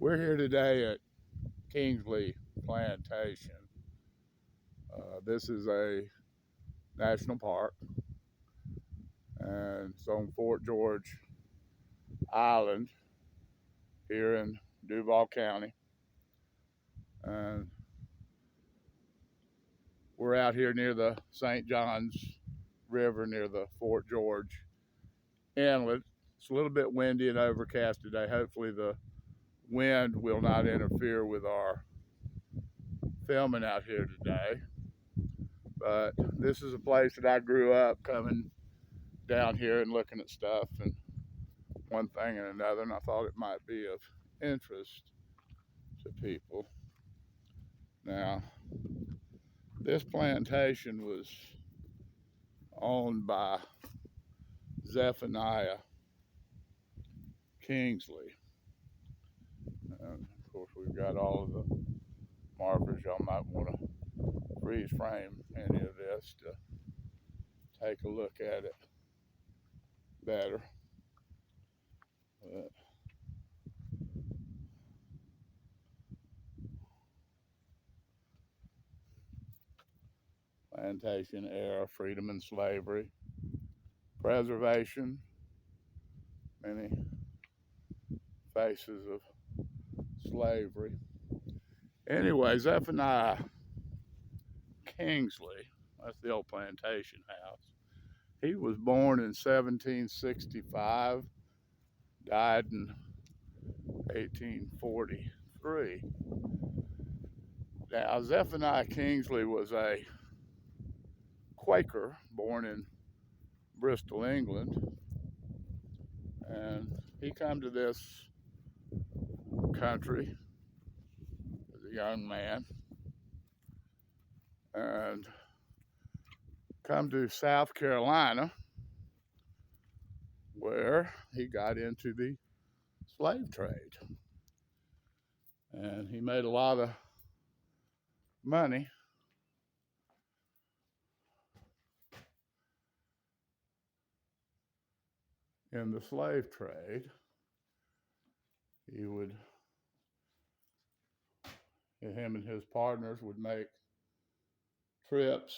We're here today at Kingsley Plantation. This is a national park, and it's on Fort George Island here in Duval County. And we're out here near the St. Johns River near the Fort George Inlet. It's a little bit windy and overcast today. Hopefully the wind will not interfere with our filming out here today. But this is a place that I grew up coming down here and looking at stuff and one thing and another, and I thought it might be of interest to people. Now, this plantation was owned by Zephaniah Kingsley. And of course, we've got all of the markers. Y'all might want to freeze frame any of this to take a look at it better. Plantation era, freedom and slavery, preservation, many faces of slavery. Anyway, Zephaniah Kingsley, that's the old plantation house. He was born in 1765, died in 1843. Now, Zephaniah Kingsley was a Quaker born in Bristol, England, and he came to this country as a young man and come to South Carolina, where he got into the slave trade. And he made a lot of money in the slave trade. Him and his partners would make trips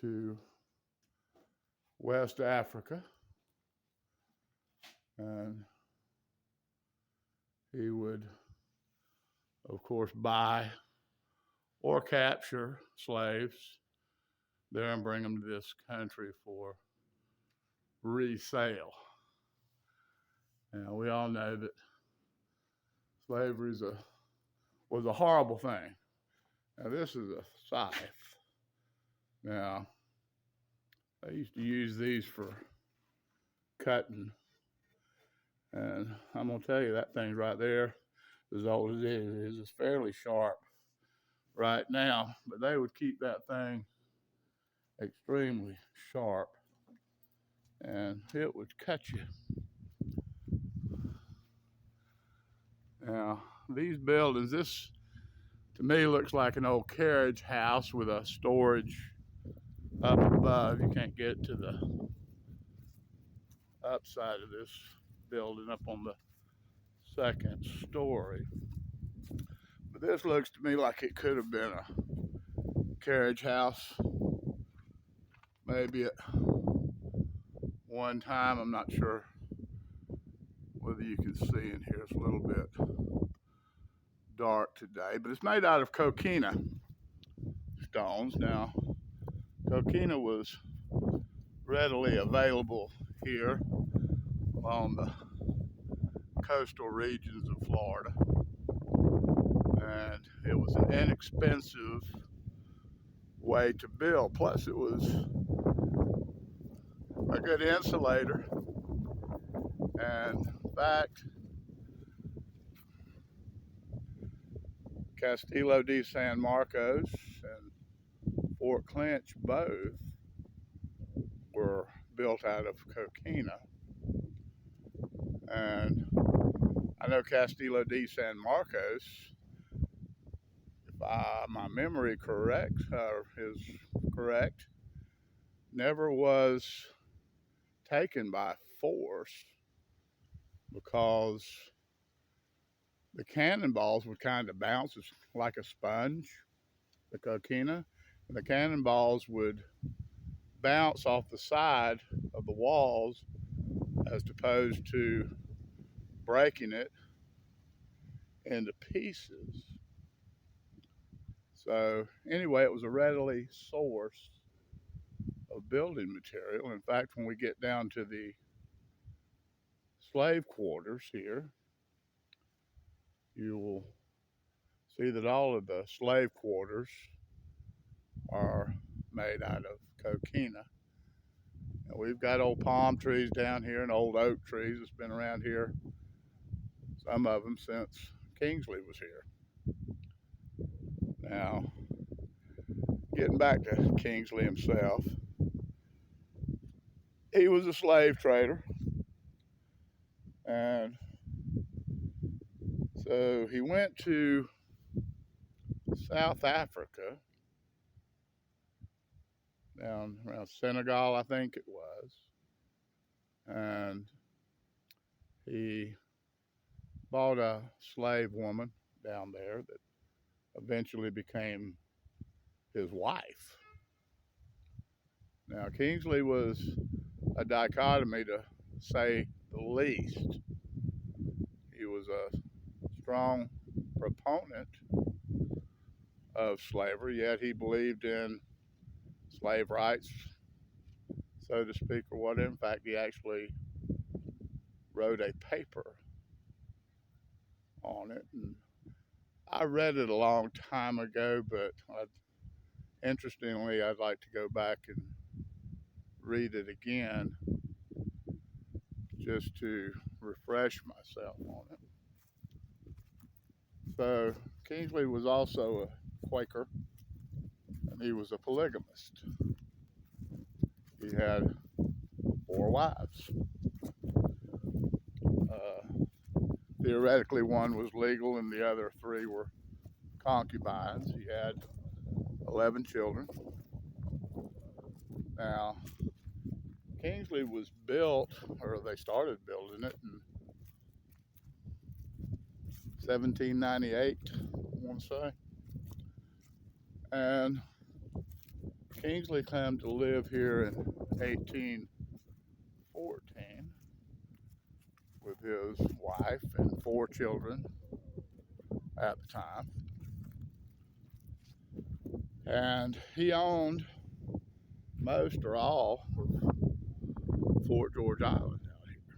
to West Africa, and he would, of course, buy or capture slaves there and bring them to this country for resale. Now, we all know that slavery was a horrible thing. Now, this is a scythe. Now, they used to use these for cutting. And I'm going to tell you, that thing right there, as old as it is, it's fairly sharp right now. But they would keep that thing extremely sharp, and it would cut you. Now, these buildings, this to me looks like an old carriage house with a storage up above. You can't get to the upside of this building up on the second story. But this looks to me like it could have been a carriage house. Maybe at one time, I'm not sure whether you can see in here. It's a little bit dark today, but it's made out of coquina stones. Now, coquina was readily available here along the coastal regions of Florida, and it was an inexpensive way to build. Plus, it was a good insulator, and in fact, Castillo de San Marcos and Fort Clinch both were built out of coquina. And I know Castillo de San Marcos, if my memory is correct, never was taken by force. because the cannonballs would kind of bounce. It's like a sponge, the coquina, and the cannonballs would bounce off the side of the walls as opposed to breaking it into pieces. So anyway, it was a readily source of building material. In fact, when we get down to the slave quarters here, you will see that all of the slave quarters are made out of coquina. And we've got old palm trees down here and old oak trees that's been around here, some of them since Kingsley was here. Now, getting back to Kingsley himself, he was a slave trader, and so he went to South Africa, down around Senegal, I think it was, and he bought a slave woman down there that eventually became his wife. Now, Kingsley was a dichotomy, to say the least. He was a strong proponent of slavery, yet he believed in slave rights, so to speak, or whatever. In fact, he actually wrote a paper on it. And I read it a long time ago, but interestingly, I'd like to go back and read it again just to refresh myself on it. So, Kingsley was also a Quaker, and he was a polygamist. He had 4 wives. Theoretically, one was legal, and the other 3 were concubines. He had 11 children. Now, Kingsley was built, or they started building it in 1798, I want to say. And Kingsley came to live here in 1814 with his wife and 4 children at the time. And he owned most or all of Fort George Island out here.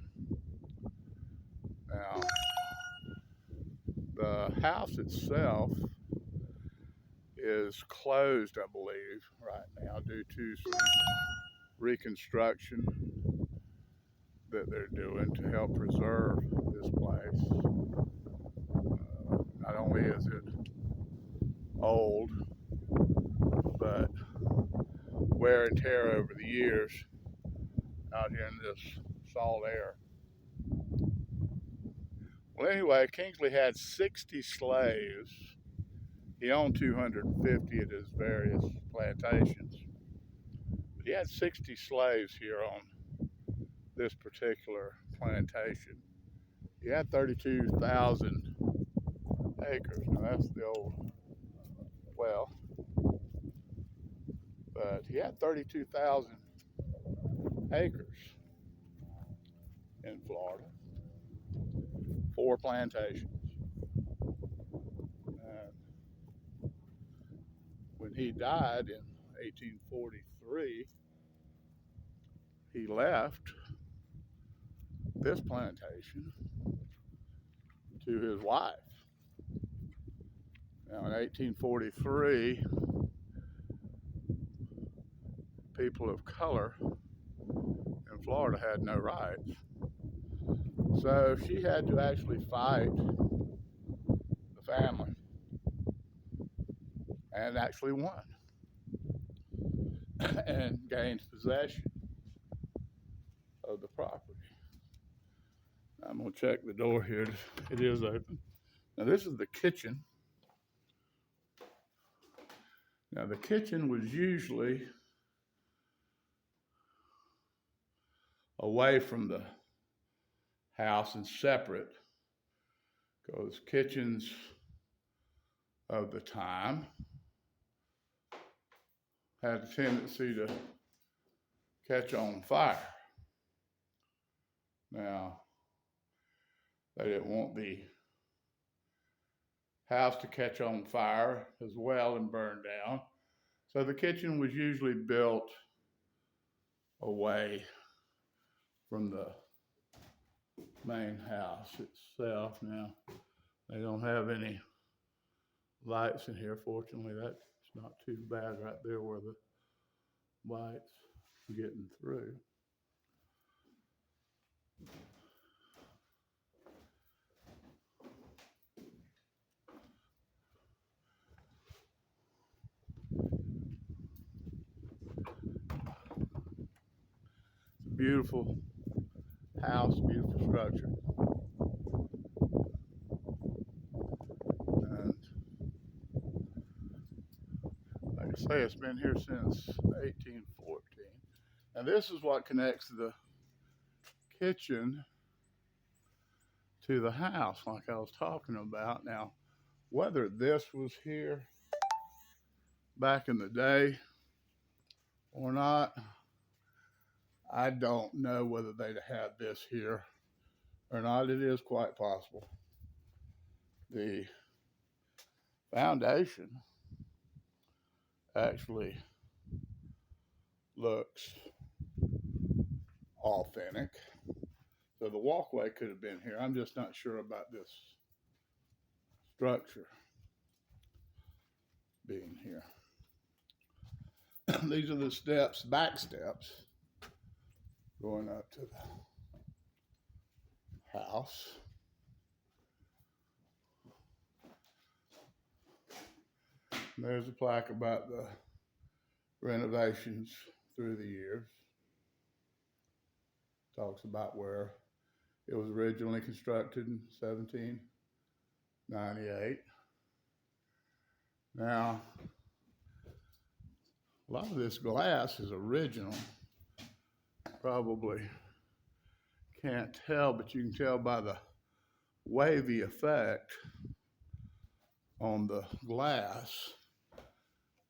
Now, the house itself is closed, I believe, right now due to some reconstruction that they're doing to help preserve this place. Not only is it old, but wear and tear over the years out here in this salt air. Well, anyway, Kingsley had 60 slaves. He owned 250 at his various plantations. But he had 60 slaves here on this particular plantation. He had 32,000 acres. Now, that's the old well. But he had 32,000 acres in Florida, 4 plantations. And when he died in 1843, he left this plantation to his wife. Now, in 1843, people of color in Florida had no rights. So she had to actually fight the family, and actually won and gained possession of the property. I'm going to check the door here. It is open. Now, this is the kitchen. Now, the kitchen was usually away from the house and separate, because kitchens of the time had a tendency to catch on fire. Now, they didn't want the house to catch on fire as well and burn down. So the kitchen was usually built away from the main house itself. Now, they don't have any lights in here. Fortunately, that's not too bad right there where the light's getting through. It's a beautiful house, beautiful structure. And like I say, it's been here since 1814. And this is what connects the kitchen to the house, like I was talking about. Now, whether this was here back in the day or not, I don't know whether they'd had this here or not. It is quite possible. The foundation actually looks authentic. So the walkway could have been here. I'm just not sure about this structure being here. These are the steps, back steps, going up to the house. And there's a plaque about the renovations through the years. Talks about where it was originally constructed in 1798. Now, a lot of this glass is original. Probably can't tell, but you can tell by the wavy effect on the glass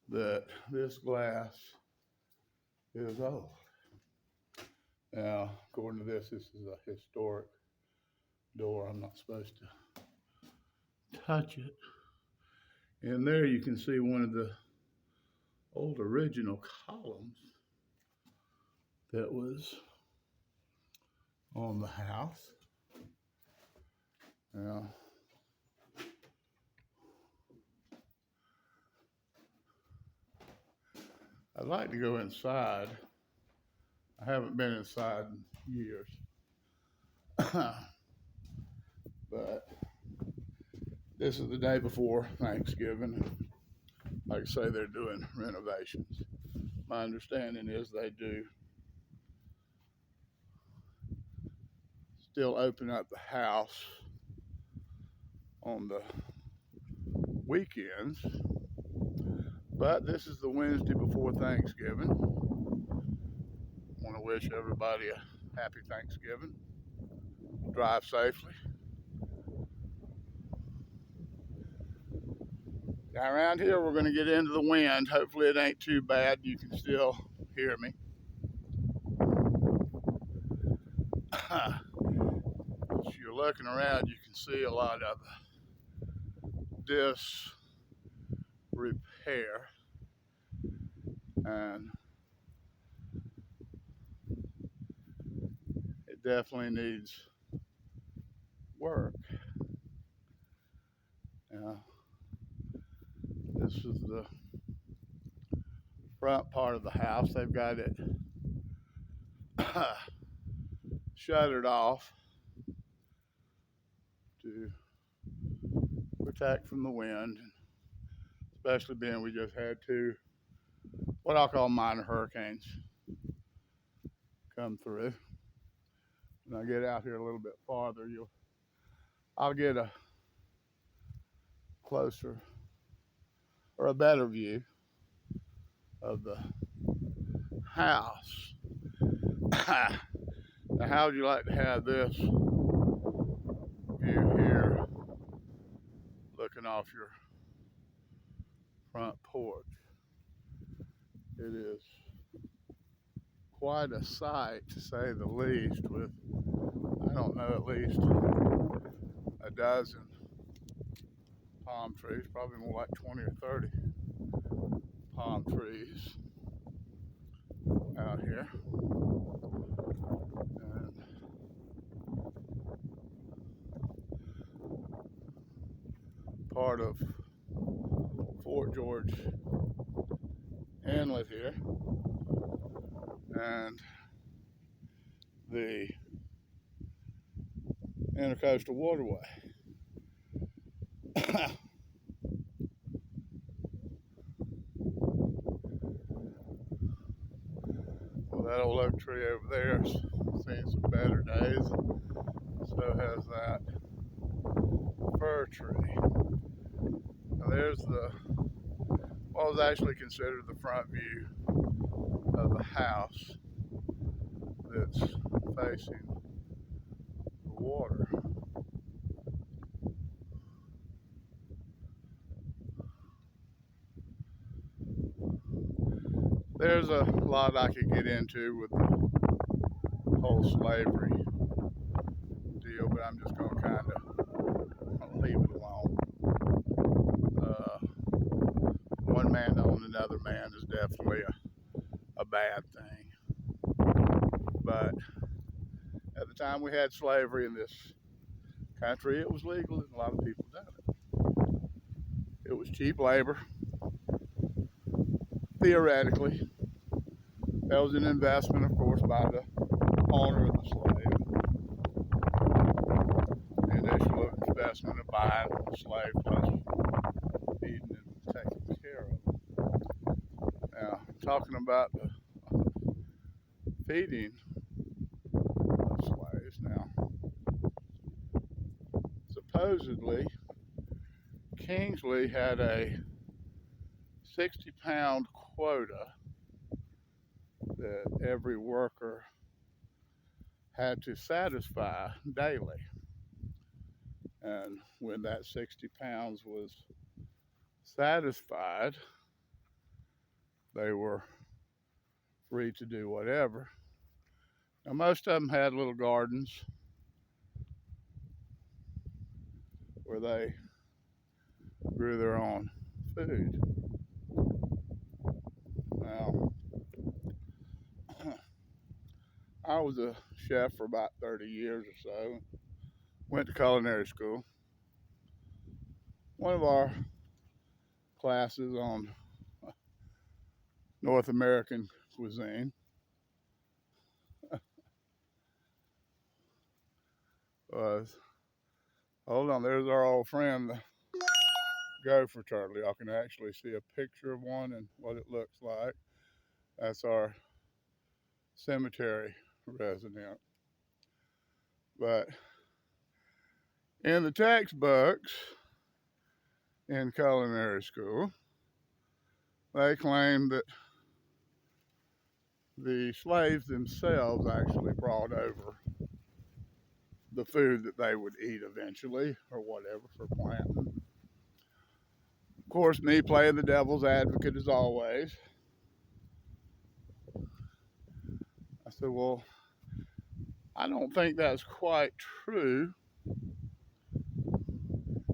that this glass is old. Now, according to this is a historic door. I'm not supposed to touch it. And there you can see one of the old original columns that was on the house. Now, I'd like to go inside. I haven't been inside in years. But this is the day before Thanksgiving. Like I say, they're doing renovations. My understanding is they do still open up the house on the weekends. But this is the Wednesday before Thanksgiving. I want to wish everybody a happy Thanksgiving. Drive safely. Now around here we're going to get into the wind. Hopefully it ain't too bad. You can still hear me. As you're looking around, you can see a lot of disrepair. And it definitely needs work. Now, this is the front part of the house. They've got it shuttered off to protect from the wind, especially being we just had two, what I'll call minor hurricanes, come through. When I get out here a little bit farther, I'll get a closer or a better view of the house. Now, how would you like to have this view here, looking off your front porch. It is quite a sight, to say the least, with, I don't know, at least a dozen palm trees, probably more like 20 or 30 palm trees out here. And part of Fort George Inlet here, and the Intercoastal Waterway. Well, that old oak tree over there's seen some better days. So has that fir tree. Now there's what was actually considered the front view of the house that's facing the water. There's a lot I could get into with the whole slavery deal, but I'm just going to kind of leave it alone. One man to own another man is definitely a bad thing. But at the time we had slavery in this country, it was legal and a lot of people done it. It was cheap labor. Theoretically, that was an investment, of course, by the owner of the slave. The initial investment of buying the slave plus feeding and taking care of them. Now, talking about the feeding of slaves now, supposedly Kingsley had a 60-pound quota that every worker had to satisfy daily. And when that 60 pounds was satisfied, they were free to do whatever. Now, most of them had little gardens where they grew their own food. Now, I was a chef for about 30 years or so. Went to culinary school. One of our classes on North American cuisine was, hold on, there's our old friend, the gopher turtle. Y'all can actually see a picture of one and what it looks like. That's our cemetery resident. But in the textbooks in culinary school, they claim that the slaves themselves actually brought over the food that they would eat eventually, or whatever, for planting. Of course, me playing the devil's advocate as always, I said, well, I don't think that's quite true.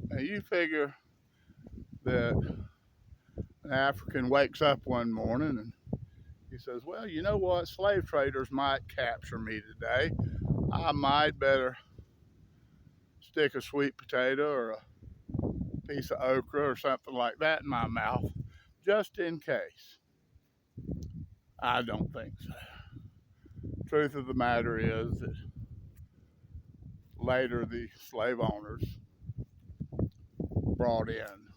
Now you figure that an African wakes up one morning and he says, well, you know what, slave traders might capture me today. I might better stick a sweet potato or a piece of okra or something like that in my mouth, just in case. I don't think so. Truth of the matter is that later the slave owners brought in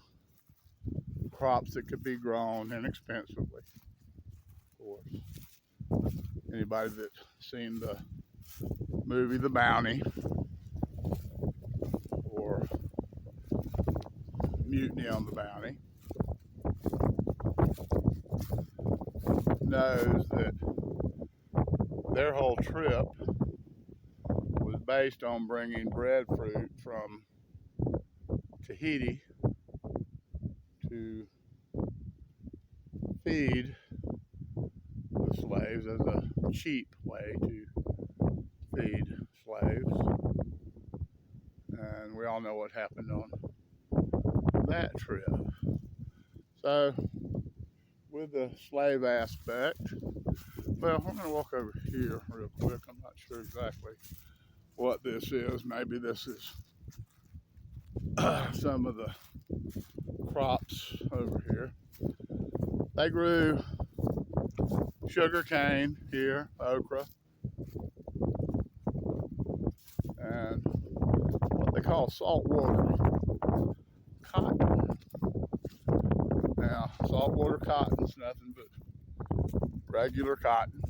crops that could be grown inexpensively. Of course, anybody that's seen the movie The Bounty or Mutiny on the Bounty knows that their whole trip was based on bringing breadfruit from Tahiti to feed the slaves as a cheap way to feed slaves. And we all know what happened on that trip. So, with the slave aspect, well, I'm going to walk over here real quick. I'm not sure exactly what this is. Maybe this is some of the crops over here. They grew sugar cane here, okra, and what they call saltwater cotton. Now, saltwater cotton's nothing but regular cotton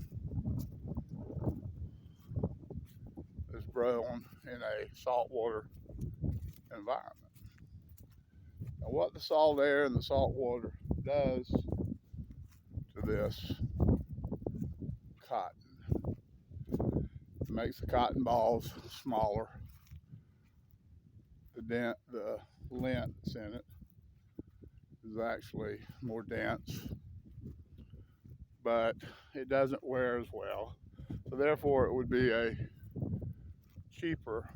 that's grown in a saltwater environment. Now, what the salt air and the salt water does to this cotton, it makes the cotton balls smaller. The lint that's in it is actually more dense, but it doesn't wear as well. So therefore, it would be a cheaper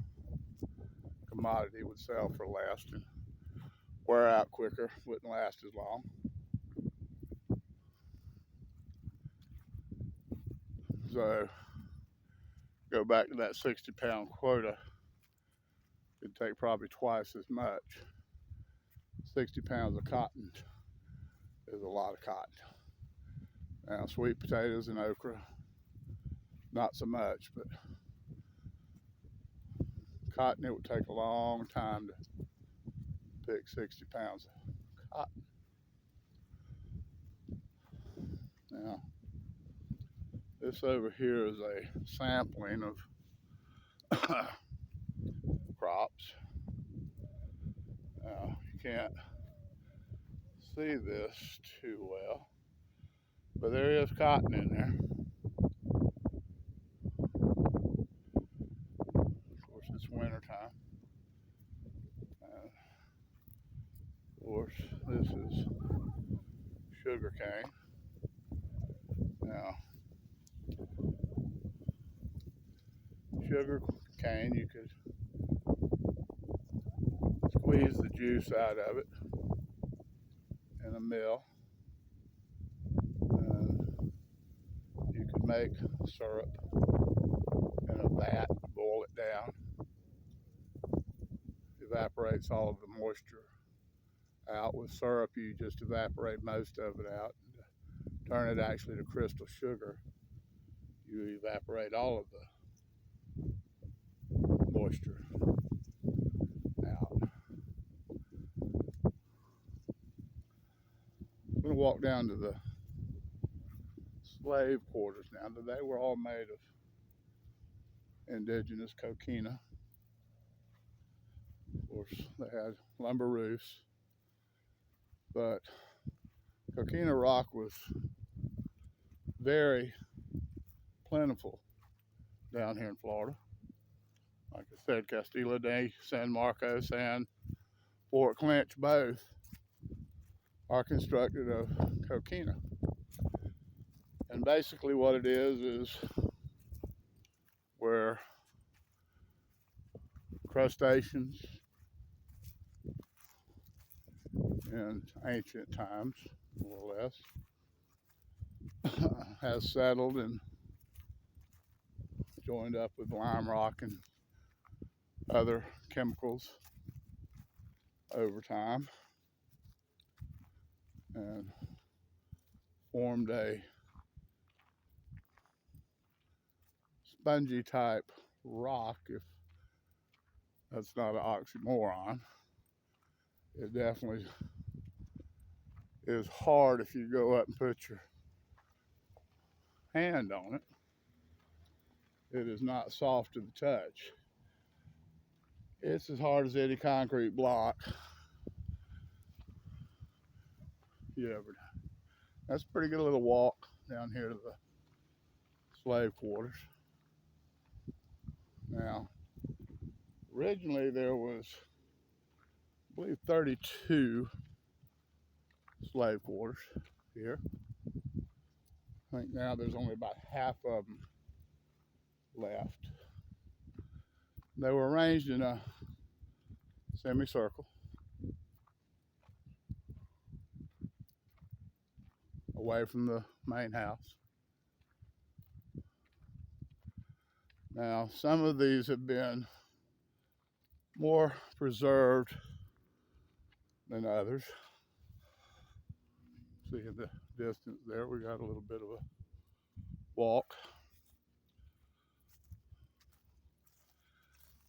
commodity, would sell for less and wear out quicker, wouldn't last as long. So go back to that 60-pound quota, it'd take probably twice as much. 60 pounds of cotton is a lot of cotton. Now, sweet potatoes and okra, not so much, but cotton, it would take a long time to pick 60 pounds of cotton. Now, this over here is a sampling of crops. Now, you can't see this too well, but there is cotton in there. Of course, it's winter time. Of course, this is sugar cane. Now, sugar cane, you could squeeze the juice out of it in a mill, and you could make syrup in a vat, boil it down, evaporates all of the moisture out. With syrup, you just evaporate most of it out and turn it actually to crystal sugar. You evaporate all of the moisture out. I'm going to walk down to the slave quarters now. They were all made of indigenous coquina. Of course, they had lumber roofs, but coquina rock was very plentiful down here in Florida. Like I said, Castilla de San Marcos and Fort Clinch both are constructed of coquina. And basically what it is where crustaceans in ancient times, more or less, has settled and joined up with lime rock and other chemicals over time and formed a spongy type rock, if that's not an oxymoron. It definitely is hard if you go up and put your hand on it. It is not soft to the touch. It's as hard as any concrete block you ever done. That's a pretty good little walk down here to the slave quarters. Now, Originally there was, I believe, 32 slave quarters here. I think now there's only about half of them left. They were arranged in a semicircle away from the main house. Now, some of these have been more preserved than others. See in the distance there, we got a little bit of a walk.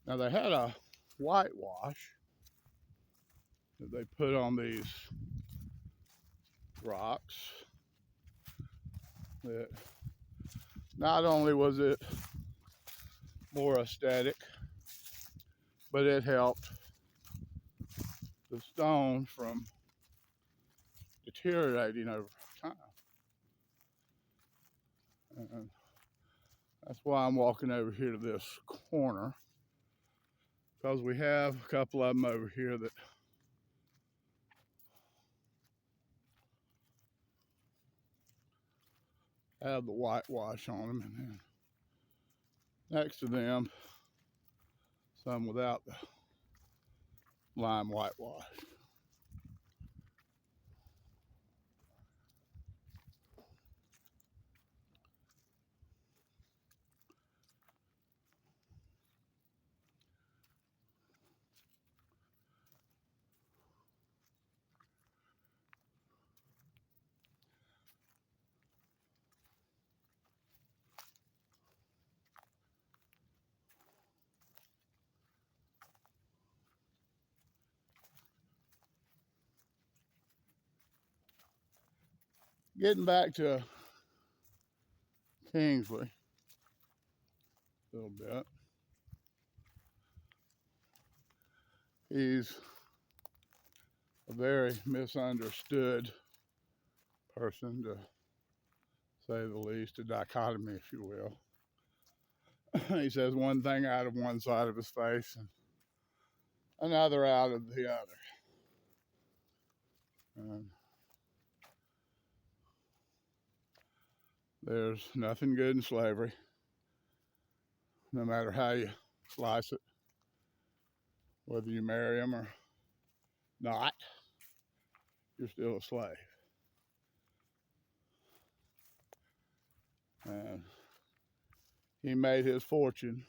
Now, they had a whitewash that they put on these rocks that not only was it more aesthetic, but it helped the stone from deteriorating over time. And that's why I'm walking over here to this corner, because we have a couple of them over here that have the whitewash on them, and then next to them, some without the lime whitewash. Getting back to Kingsley a little bit. He's a very misunderstood person, to say the least, a dichotomy, if you will. He says one thing out of one side of his face and another out of the other. And there's nothing good in slavery, no matter how you slice it. Whether you marry them or not, you're still a slave. And he made his fortune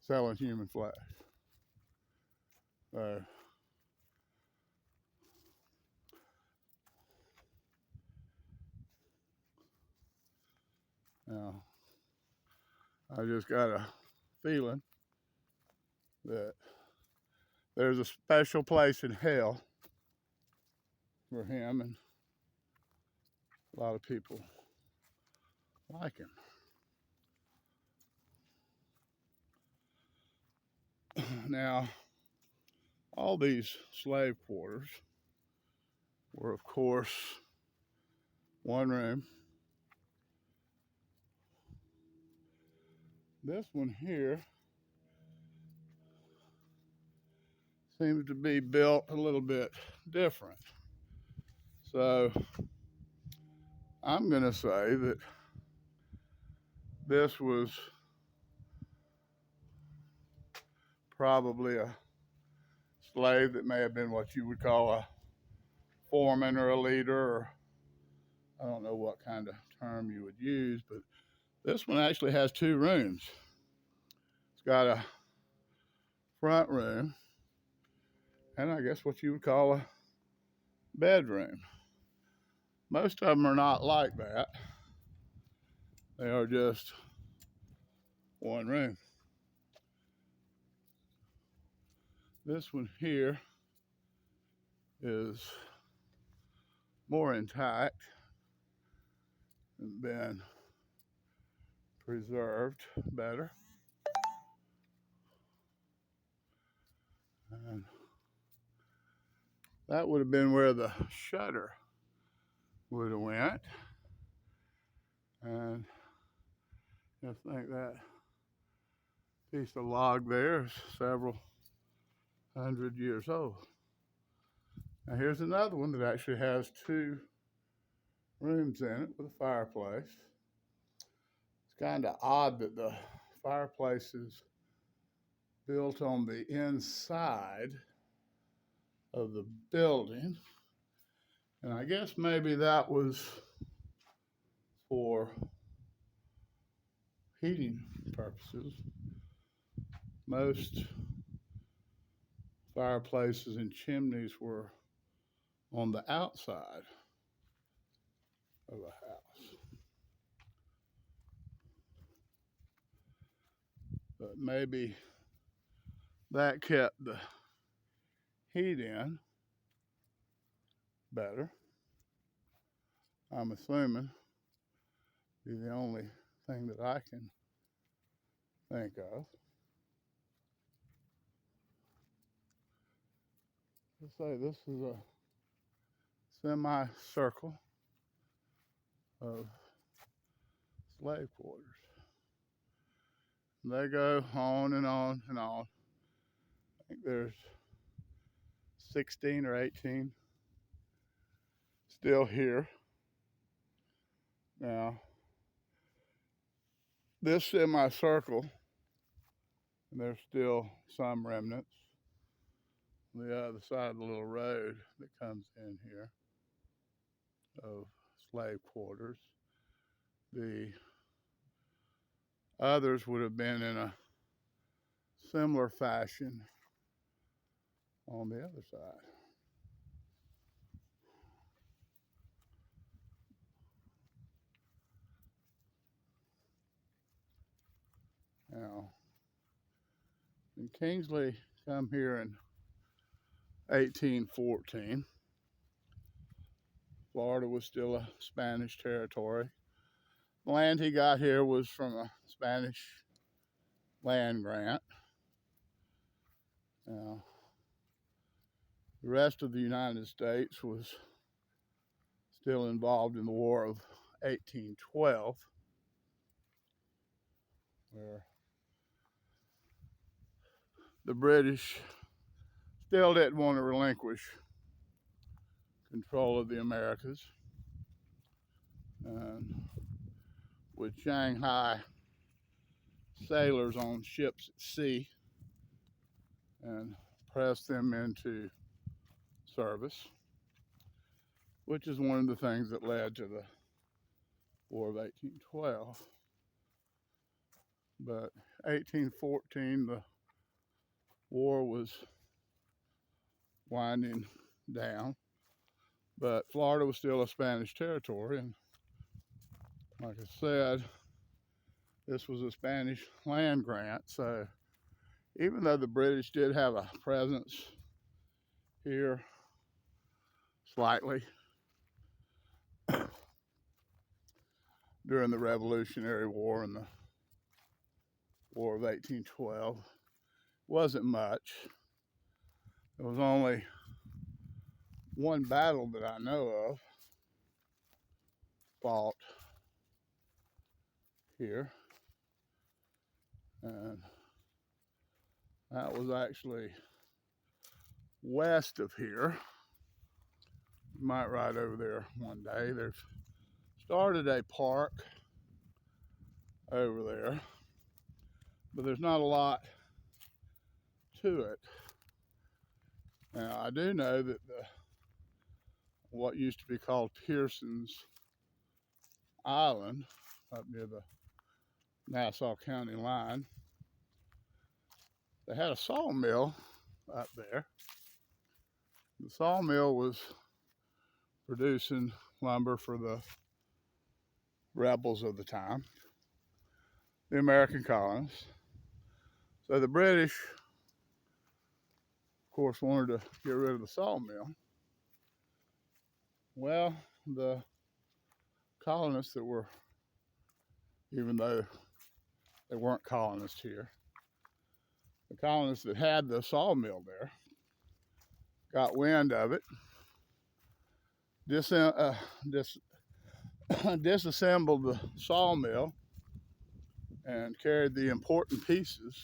selling human flesh. So, now, I just got a feeling that there's a special place in hell for him, and a lot of people like him. Now, all these slave quarters were, of course, one room. This one here seems to be built a little bit different. So I'm going to say that this was probably a slave that may have been what you would call a foreman or a leader, or I don't know what kind of term you would use, but this one actually has two rooms. It's got a front room and I guess what you would call a bedroom. Most of them are not like that. They are just one room. This one here is more intact and been preserved better. And that would have been where the shutter would have went. And I think that piece of log there is several 100 years old. Now here's another one that actually has 2 rooms in it with a fireplace. It's kind of odd that the fireplace is built on the inside of the building. And I guess maybe that was for heating purposes. Most fireplaces and chimneys were on the outside of a house. But maybe that kept the heat in better. I'm assuming be the only thing that I can think of. Let's say this is a semicircle of slave quarters. And they go on and on and on. I think there's 16 or 18 still here. Now, this semicircle, and there's still some remnants on the other side of the little road that comes in here of slave quarters. The others would have been in a similar fashion on the other side. Now, when Kingsley come here in 1814, Florida was still a Spanish territory. The land he got here was from a Spanish land grant. Now, the rest of the United States was still involved in the War of 1812, where the British still didn't want to relinquish control of the Americas, and would Shanghai sailors on ships at sea and press them into service, which is one of the things that led to the War of 1812. But 1814, the war was winding down, but Florida was still a Spanish territory, and like I said, this was a Spanish land grant, so even though the British did have a presence here slightly during the Revolutionary War and the War of 1812, wasn't much. There was only one battle that I know of fought here, and that was actually west of here. You might ride over there one day. They've started a park over there, but there's not a lot to it. Now, I do know that what used to be called Pearson's Island, up near the Nassau County line, they had a sawmill up there. The sawmill was producing lumber for the rebels of the time, the American colonists. So the British, of course, wanted to get rid of the sawmill. Well, the colonists that were, even though they weren't colonists here, the colonists that had the sawmill there got wind of it, disassembled the sawmill, and carried the important pieces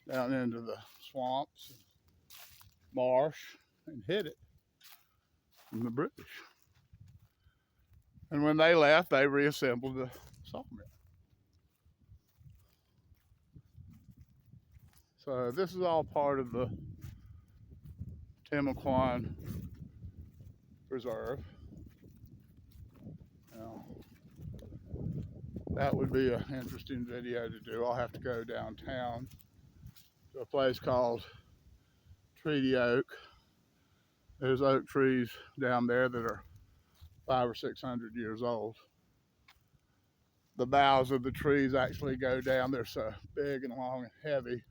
down into the swamps, and marsh, and hid it from the British. And when they left, they reassembled the sawmill. So this is all part of the Timaquan Preserve. Now, that would be an interesting video to do. I'll have to go downtown to a place called Treaty Oak. There's oak trees down there that are 500 or 600 years old. The boughs of the trees actually go down. They're so big and long and heavy,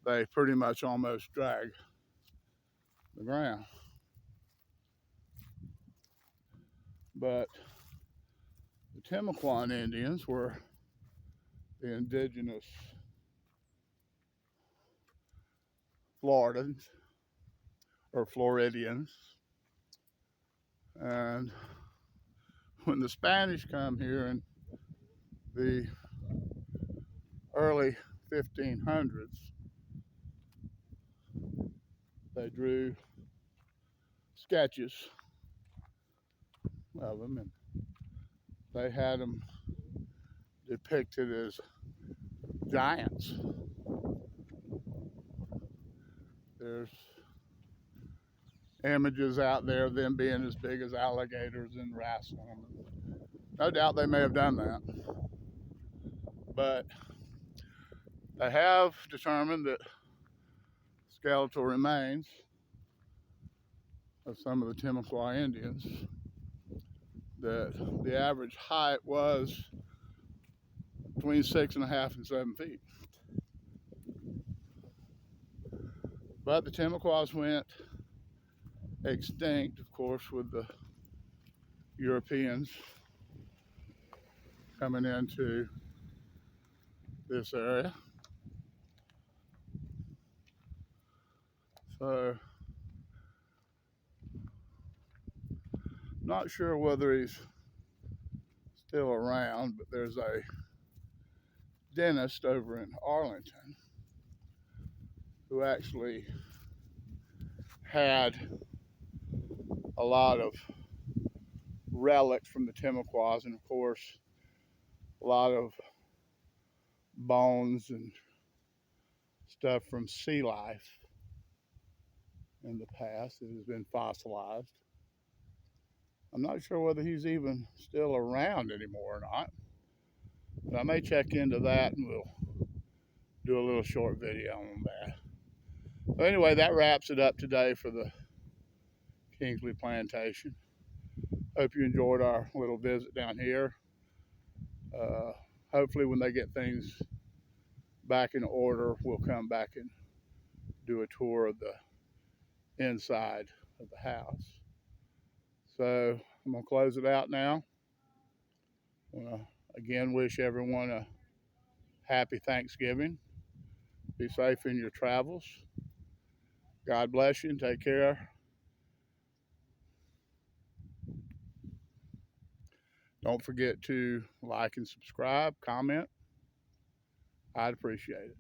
they pretty much almost drag the ground. But the Timaquan Indians were the indigenous Floridans or Floridians. And when the Spanish come here in the early 1500s, they drew sketches of them, and they had them depicted as giants. There's images out there of them being as big as alligators and wrestling them. No doubt they may have done that, but they have determined that skeletal remains of some of the Timaquan Indians, that the average height was between 6.5 and 7 feet. But the Timaquas went extinct, of course, with the Europeans coming into this area. So, not sure whether he's still around, but there's a dentist over in Arlington who actually had a lot of relics from the Timaquas, and of course a lot of bones and stuff from sea life in the past that has been fossilized. I'm not sure whether he's even still around anymore or not, but I may check into that and we'll do a little short video on that. But anyway, that wraps it up today for the Kingsley Plantation. Hope you enjoyed our little visit down here. Hopefully when they get things back in order, we'll come back and do a tour of the inside of the house. So I'm gonna close it out now. I wanna again wish everyone a happy Thanksgiving. Be safe in your travels. God bless you and take care. Don't forget to like and subscribe, comment. I'd appreciate it.